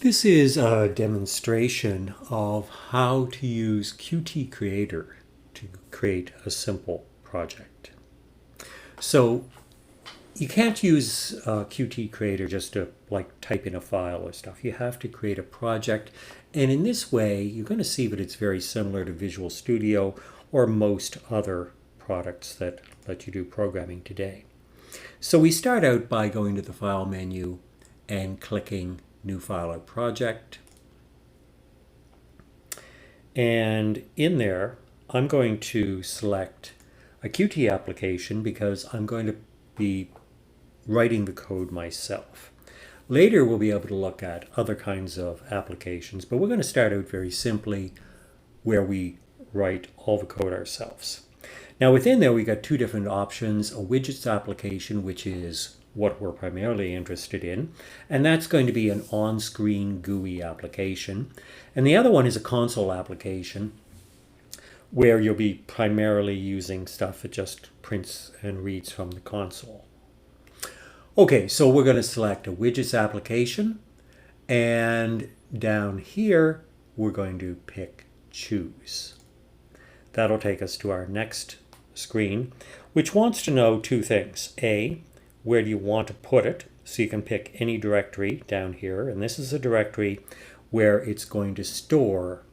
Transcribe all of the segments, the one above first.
This is a demonstration of how to use Qt Creator to create a simple project. So you can't use Qt Creator just to type in a file or stuff. You have to create a project, and in this way you're going to see that it's very similar to Visual Studio or most other products that let you do programming today. So we start out by going to the File menu and clicking New File or Project. And in there, I'm going to select a Qt application because I'm going to be writing the code myself. Later, we'll be able to look at other kinds of applications, but we're going to start out very simply where we write all the code ourselves. Now within there, we got two different options: a widgets application, which is what we're primarily interested in, and that's going to be an on-screen GUI application. And the other one is a console application where you'll be primarily using stuff that just prints and reads from the console. Okay, so we're going to select a widgets application, and down here we're going to pick choose. That'll take us to our next screen, which wants to know two things. A, where do you want to put it? So you can pick any directory down here, and this is a directory where it's going to store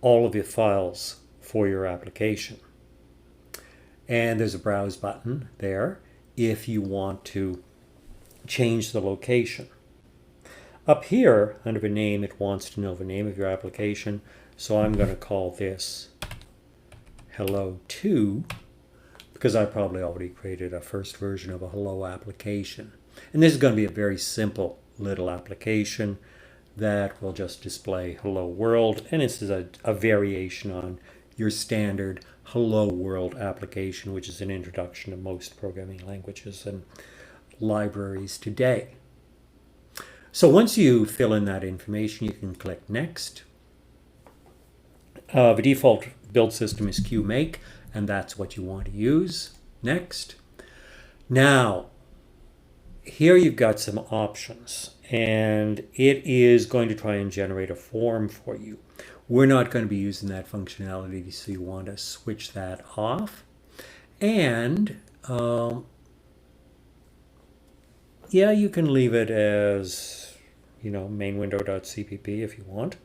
all of the files for your application. And there's a browse button there if you want to change the location. Up here under the name, it wants to know the name of your application, so I'm going to call this Hello 2, because I probably already created a first version of a Hello application. And this is going to be a very simple little application that will just display Hello World, and this is a variation on your standard Hello World application, which is an introduction to most programming languages and libraries today. So once you fill in that information, you can click Next. The default build system is QMake, and that's what you want to use. Next. Now, here you've got some options, and it is going to try and generate a form for you. We're not going to be using that functionality, so you want to switch that off. And yeah, you can leave it as, main window.cpp if you want.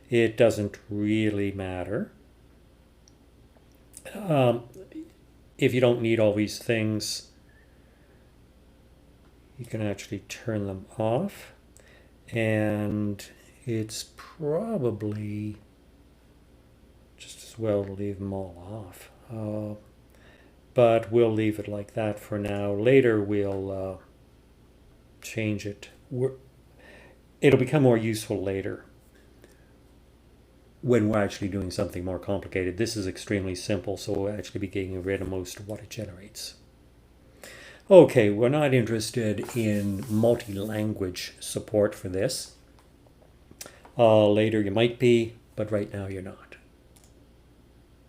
It doesn't really matter. If you don't need all these things, you can actually turn them off, and it's probably just as well to leave them all off. But we'll leave it like that for now. Later we'll change it. It'll become more useful later when we're actually doing something more complicated. This is extremely simple, so we'll actually be getting rid of most of what it generates. Okay, we're not interested in multi-language support for this. Later you might be, but right now you're not.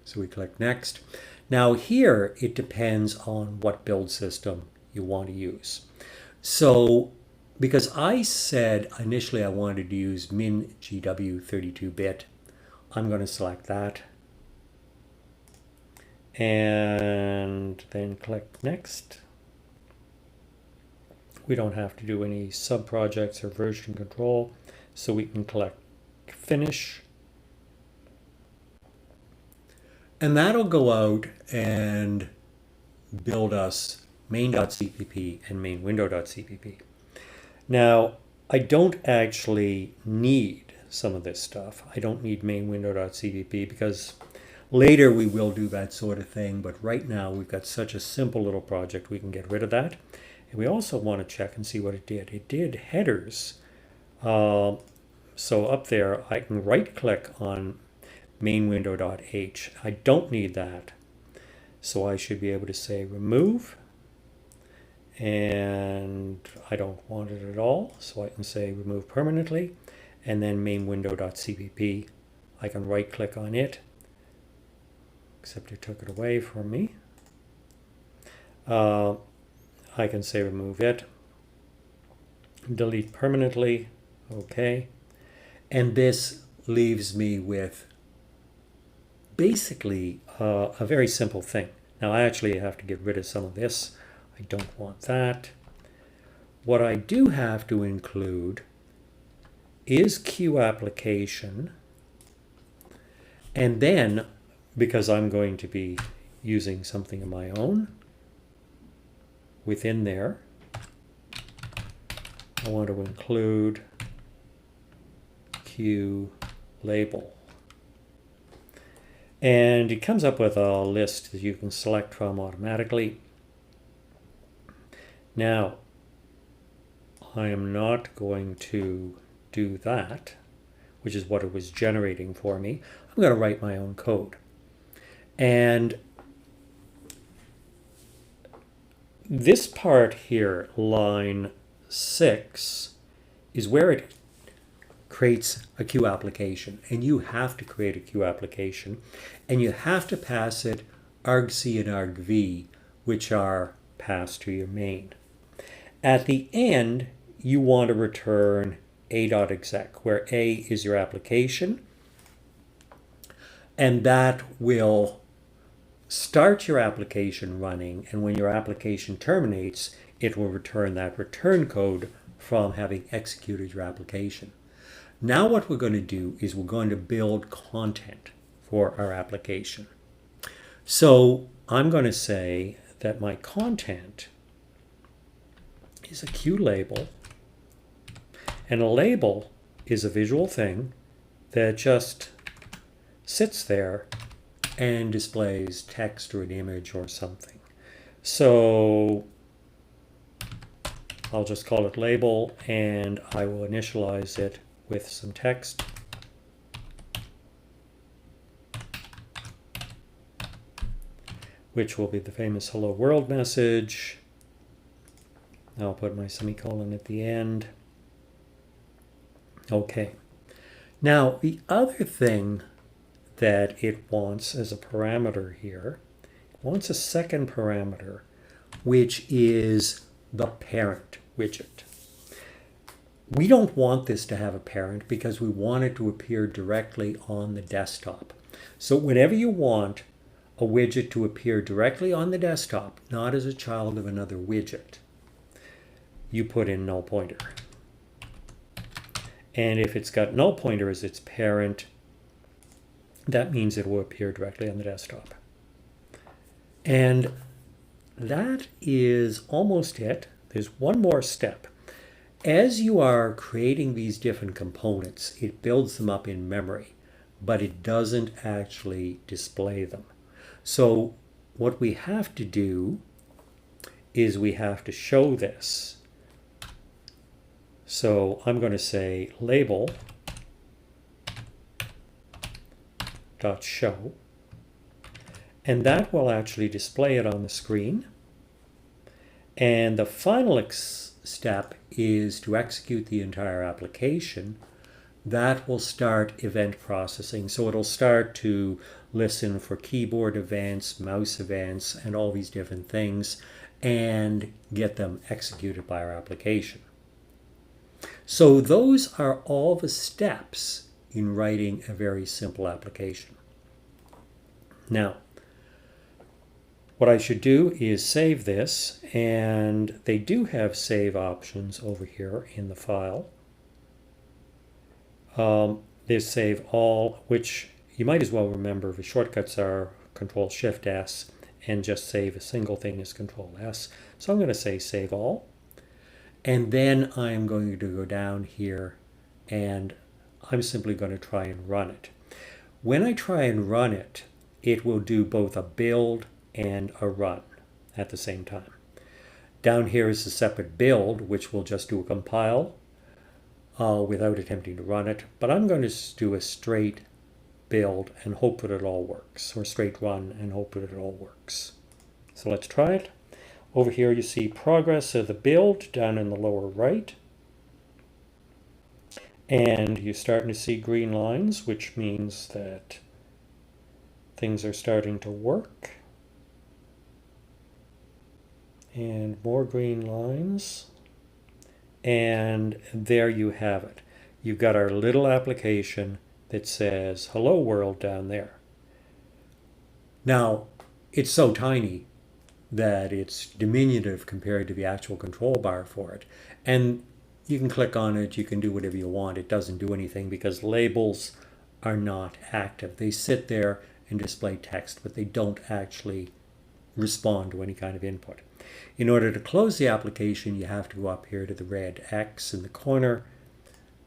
So we click Next. Now here it depends on what build system you want to use. So because I said initially I wanted to use MinGW 32-bit, I'm going to select that and then click Next. We don't have to do any sub-projects or version control, so we can click Finish. And that'll go out and build us main.cpp and mainwindow.cpp. Now, I don't actually need some of this stuff. I don't need mainwindow.cpp because later we will do that sort of thing, but right now we've got such a simple little project we can get rid of that. And we also want to check and see what it did. It did headers. So up there I can right click on mainwindow.h. I don't need that, so I should be able to say remove, and I don't want it at all, so I can say remove permanently. And then mainwindow.cpp, I can right click on it, except it took it away from me. I can say remove it, delete permanently. Okay. And this leaves me with basically a very simple thing. Now I actually have to get rid of some of this. I don't want that. What I do have to include is queue application. And then, because I'm going to be using something of my own within there, I want to include queue label. And it comes up with a list that you can select from automatically. Now, I am not going to do that, which is what it was generating for me. I'm going to write my own code. And this part here, line 6, is where it creates a queue application. And you have to create a queue application. And you have to pass it argc and argv, which are passed to your main. At the end, you want to return a.exec, where a is your application. And that will start your application running. And when your application terminates, it will return that return code from having executed your application. Now what we're going to do is we're going to build content for our application. So I'm going to say that my content is a queue label. And a label is a visual thing that just sits there and displays text or an image or something. So I'll just call it label, and I will initialize it with some text. Which will be the famous hello world message. I'll put my semicolon at the end. Okay. Now, the other thing that it wants as a parameter here, it wants a second parameter, which is the parent widget. We don't want this to have a parent because we want it to appear directly on the desktop. So whenever you want a widget to appear directly on the desktop, not as a child of another widget, you put in null pointer. And if it's got null pointer as its parent, that means it will appear directly on the desktop. And that is almost it. There's one more step. As you are creating these different components, it builds them up in memory, but it doesn't actually display them. So what we have to do is we have to show this. So I'm going to say label dot show, and that will actually display it on the screen. And the final step is to execute the entire application. That will start event processing. So it'll start to listen for keyboard events, mouse events, and all these different things, and get them executed by our application. So those are all the steps in writing a very simple application. Now, what I should do is save this, and they do have save options over here in the file. There's save all, which you might as well remember the shortcuts are Control-Shift-S, and just save a single thing is Control-S. So I'm going to say save all. And then I'm going to go down here and I'm simply going to try and run it. When I try and run it, it will do both a build and a run at the same time. Down here is a separate build, which will just do a compile without attempting to run it. But I'm going to do a straight build and hope that it all works, or straight run and hope that it all works. So let's try it. Over here you see progress of the build down in the lower right. And you're starting to see green lines, which means that things are starting to work. And more green lines. And there you have it. you've got our little application that says hello world down there. Now, it's so tiny that it's diminutive compared to the actual control bar for it. And you can click on it, you can do whatever you want. It doesn't do anything because labels are not active. They sit there and display text, but they don't actually respond to any kind of input. In order to close the application, you have to go up here to the red X in the corner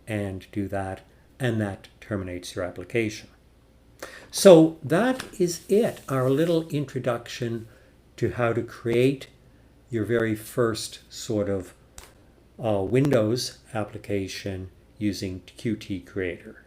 and do that, and that terminates your application. So that is it, our little introduction to how to create your very first sort of Windows application using Qt Creator.